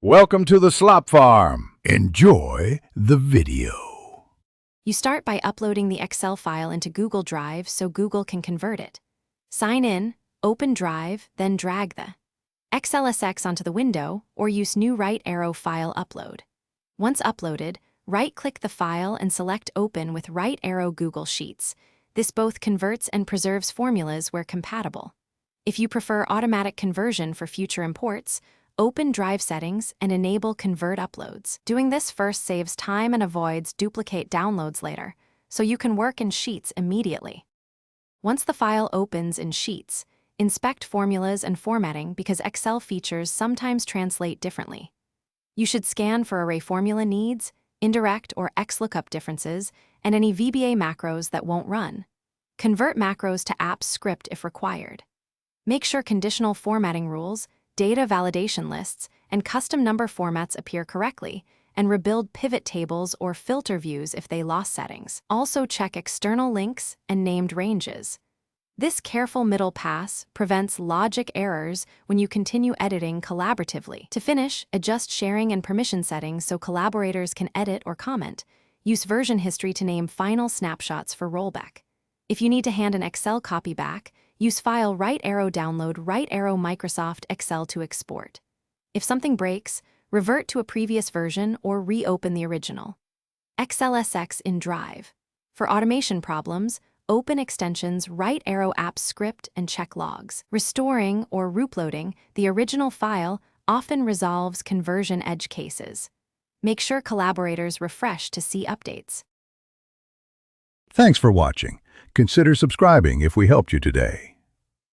Welcome to the Slop Farm. Enjoy the video. You start by uploading the Excel file into Google Drive so Google can convert it. Sign in, open Drive, then drag the xlsx onto the window or use new right arrow file upload. Once uploaded, right-click the file and select Open with right arrow Google Sheets. This both converts and preserves formulas where compatible. If you prefer automatic conversion for future imports, open Drive Settings and enable Convert Uploads. Doing this first saves time and avoids duplicate downloads later, so you can work in Sheets immediately. Once the file opens in Sheets, inspect formulas and formatting because Excel features sometimes translate differently. You should scan for array formula needs, indirect or XLOOKUP differences, and any VBA macros that won't run. Convert macros to apps script if required. Make sure conditional formatting rules, data validation lists, and custom number formats appear correctly, and rebuild pivot tables or filter views if they lost settings. Also check external links and named ranges. This careful middle pass prevents logic errors when you continue editing collaboratively. To finish, adjust sharing and permission settings so collaborators can edit or comment. Use version history to name final snapshots for rollback. If you need to hand an Excel copy back, use File right arrow download right arrow Microsoft Excel to export. If something breaks, revert to a previous version or reopen the original. xlsx in Drive. For automation problems, open extensions right arrow app script and check logs. Restoring or reuploading the original file often resolves conversion edge cases. Make sure collaborators refresh to see updates. Thanks for watching. Consider subscribing if we helped you today.